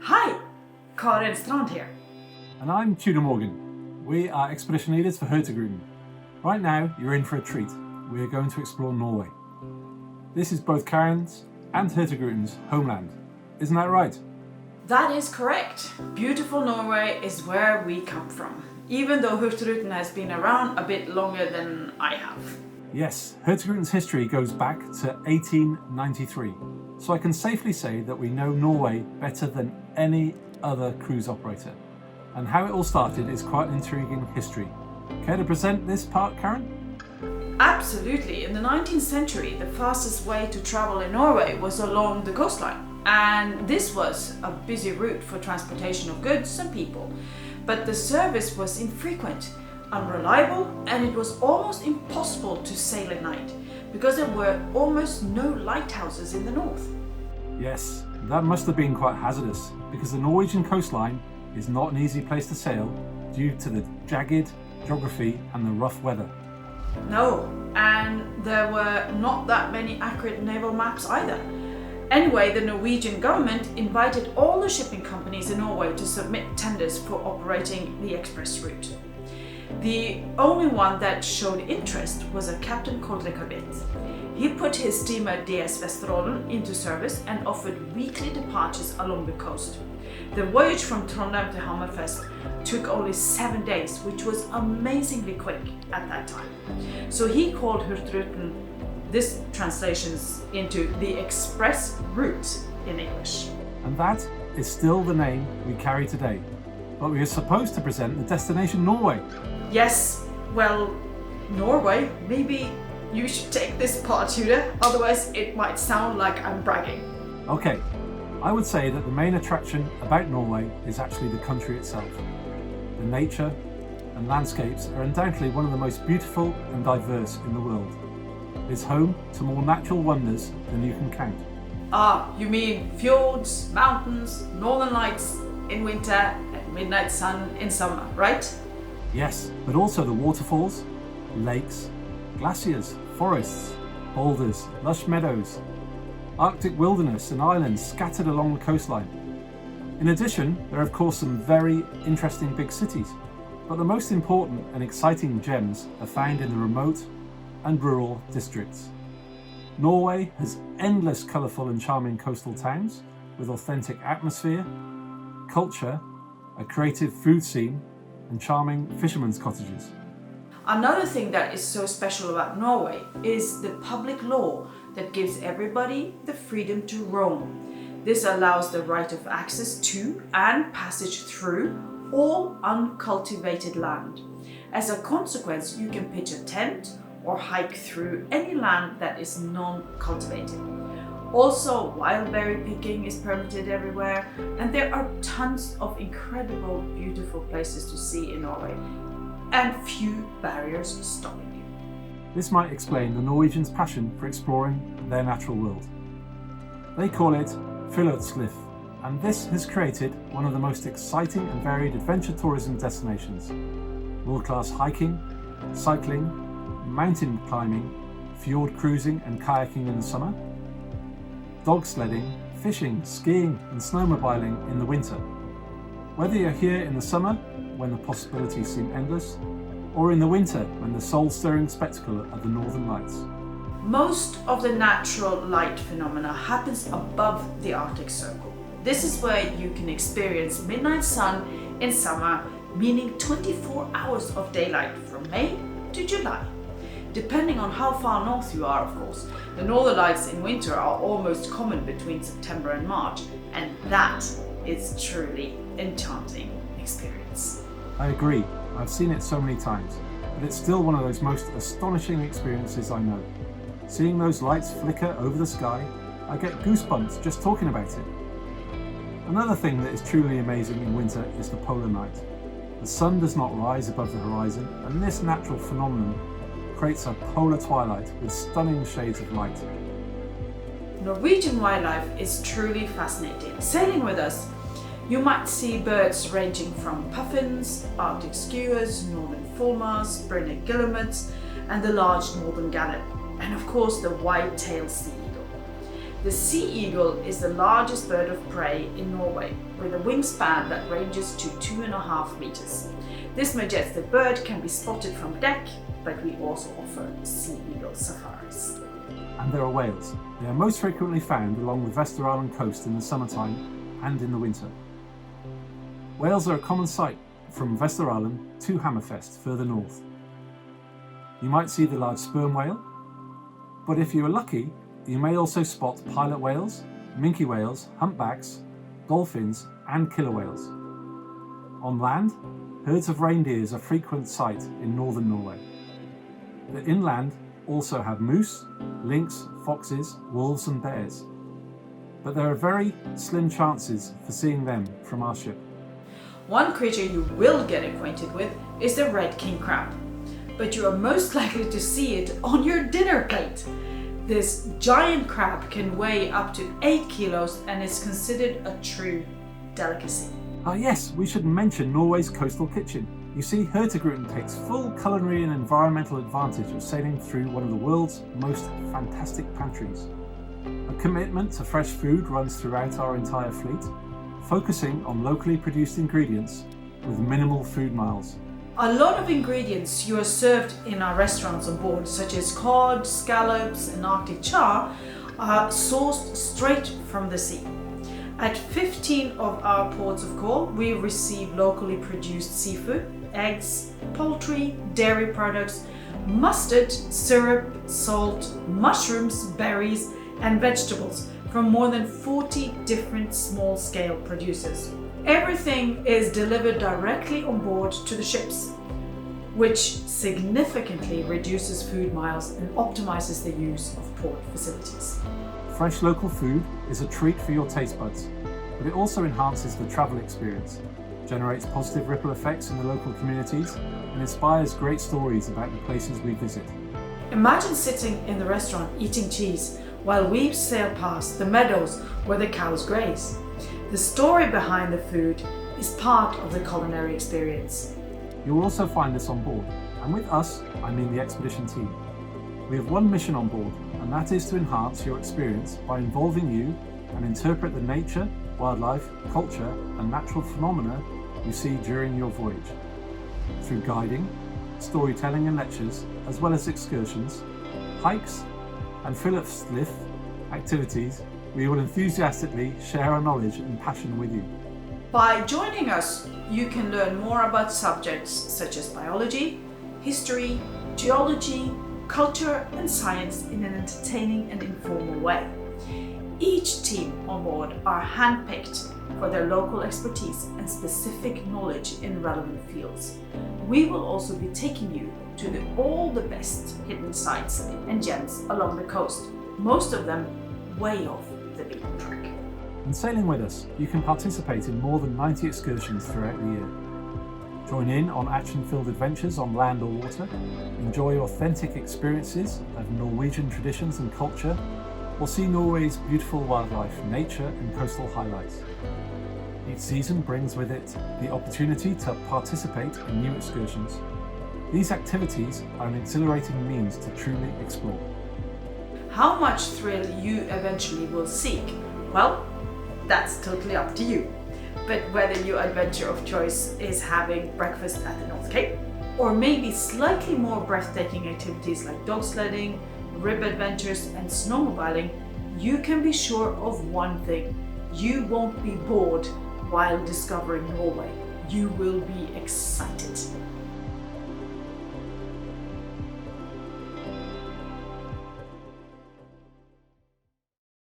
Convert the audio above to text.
Hi, Karin Strand here. And I'm Tudor Morgan. We are expedition leaders for Hurtigruten. Right now, you're in for a treat. We're going to explore Norway. This is both Karin's and Hurtigruten's homeland. Isn't that right? That is correct. Beautiful Norway is where we come from, even though Hurtigruten has been around a bit longer than I have. Yes, Hurtigruten's history goes back to 1893. So I can safely say that we know Norway better than any other cruise operator. And how it all started is quite an intriguing history. Care to present this part, Karin? Absolutely. In the 19th century, the fastest way to travel in Norway was along the coastline. And this was a busy route for transportation of goods and people. But the service was infrequent, unreliable, and it was almost impossible to sail at night because there were almost no lighthouses in the north. Yes, that must have been quite hazardous because the Norwegian coastline is not an easy place to sail due to the jagged geography and the rough weather. No, and there were not that many accurate naval maps either. Anyway, the Norwegian government invited all the shipping companies in Norway to submit tenders for operating the express route. The only one that showed interest was a captain called Ricard. He put his steamer DS Vesterålen into service and offered weekly departures along the coast. The voyage from Trondheim to Hammerfest took only 7 days, which was amazingly quick at that time. So he called Hurtigruten, this translations into the express route in English. And that is still the name we carry today. But we are supposed to present the destination Norway. Yes, well, Norway, maybe you should take this part, Tudor, otherwise it might sound like I'm bragging. Okay, I would say that the main attraction about Norway is actually the country itself. The nature and landscapes are undoubtedly one of the most beautiful and diverse in the world. It's home to more natural wonders than you can count. Ah, you mean fjords, mountains, northern lights in winter and midnight sun in summer, right? Yes, but also the waterfalls, lakes, glaciers, forests, boulders, lush meadows, Arctic wilderness and islands scattered along the coastline. In addition, there are of course some very interesting big cities, but the most important and exciting gems are found in the remote and rural districts. Norway has endless colourful and charming coastal towns with authentic atmosphere, culture, a creative food scene, and charming fishermen's cottages. Another thing that is so special about Norway is the public law that gives everybody the freedom to roam. This allows the right of access to and passage through all uncultivated land. As a consequence, you can pitch a tent or hike through any land that is non-cultivated. Also, wild berry picking is permitted everywhere, and there are tons of incredible, beautiful places to see in Norway, and few barriers stopping you. This might explain the Norwegians' passion for exploring their natural world. They call it Friluftsliv, and this has created one of the most exciting and varied adventure tourism destinations. World-class hiking, cycling, mountain climbing, fjord cruising and kayaking in the summer, dog sledding, fishing, skiing and snowmobiling in the winter. Whether you're here in the summer, when the possibilities seem endless, or in the winter, when the soul-stirring spectacle of the Northern Lights. Most of the natural light phenomena happens above the Arctic Circle. This is where you can experience midnight sun in summer, meaning 24 hours of daylight from May to July. Depending on how far north you are, of course. The northern lights in winter are almost common between September and March, and that is truly enchanting experience. I agree, I've seen it so many times, but it's still one of those most astonishing experiences I know. Seeing those lights flicker over the sky, I get goosebumps just talking about it. Another thing that is truly amazing in winter is the polar night. The sun does not rise above the horizon, and this natural phenomenon creates a polar twilight with stunning shades of light. Norwegian wildlife is truly fascinating. Sailing with us, you might see birds ranging from puffins, Arctic skuas, northern fulmars, brunette guillemots, and the large northern gannet, and of course the white-tailed sea eagle. The sea eagle is the largest bird of prey in Norway, with a wingspan that ranges to 2.5 meters. This majestic bird can be spotted from deck, but we also offer sea eagle safaris. And there are whales. They are most frequently found along the Vesterålen coast in the summertime and in the winter. Whales are a common sight from Vesterålen to Hammerfest further north. You might see the large sperm whale, but if you are lucky, you may also spot pilot whales, minke whales, humpbacks, dolphins and killer whales. On land, herds of reindeers are a frequent sight in northern Norway. The inland also have moose, lynx, foxes, wolves and bears. But there are very slim chances for seeing them from our ship. One creature you will get acquainted with is the red king crab, but you are most likely to see it on your dinner plate. This giant crab can weigh up to 8 kilos and is considered a true delicacy. Yes, we should mention Norway's coastal kitchen. You see, Hurtigruten takes full culinary and environmental advantage of sailing through one of the world's most fantastic pantries. A commitment to fresh food runs throughout our entire fleet, focusing on locally produced ingredients with minimal food miles. A lot of ingredients you are served in our restaurants on board, such as cod, scallops and Arctic char, are sourced straight from the sea. At 15 of our ports of call, we receive locally produced seafood, eggs, poultry, dairy products, mustard, syrup, salt, mushrooms, berries and vegetables from more than 40 different small-scale producers. Everything is delivered directly on board to the ships, which significantly reduces food miles and optimizes the use of port facilities. Fresh local food is a treat for your taste buds, but it also enhances the travel experience, generates positive ripple effects in the local communities, and inspires great stories about the places we visit. Imagine sitting in the restaurant eating cheese while we sail past the meadows where the cows graze. The story behind the food is part of the culinary experience. You'll also find us on board, and with us, I mean the expedition team. We have one mission on board, and that is to enhance your experience by involving you and interpret the nature, wildlife, culture and natural phenomena you see during your voyage. Through guiding, storytelling and lectures, as well as excursions, hikes and friluftsliv activities, we will enthusiastically share our knowledge and passion with you. By joining us, you can learn more about subjects such as biology, history, geology, culture and science in an entertaining and informal way. Each team on board are handpicked for their local expertise and specific knowledge in relevant fields. We will also be taking you to all the best hidden sites and gems along the coast, most of them way off the beaten track. And sailing with us, you can participate in more than 90 excursions throughout the year. Join in on action-filled adventures on land or water, enjoy authentic experiences of Norwegian traditions and culture, or see Norway's beautiful wildlife, nature and coastal highlights. Each season brings with it the opportunity to participate in new excursions. These activities are an exhilarating means to truly explore. How much thrill you eventually will seek, well, that's totally up to you. But whether your adventure of choice is having breakfast at the North Cape, or maybe slightly more breathtaking activities like dog sledding, rib adventures and snowmobiling, you can be sure of one thing: you won't be bored while discovering Norway. You will be excited.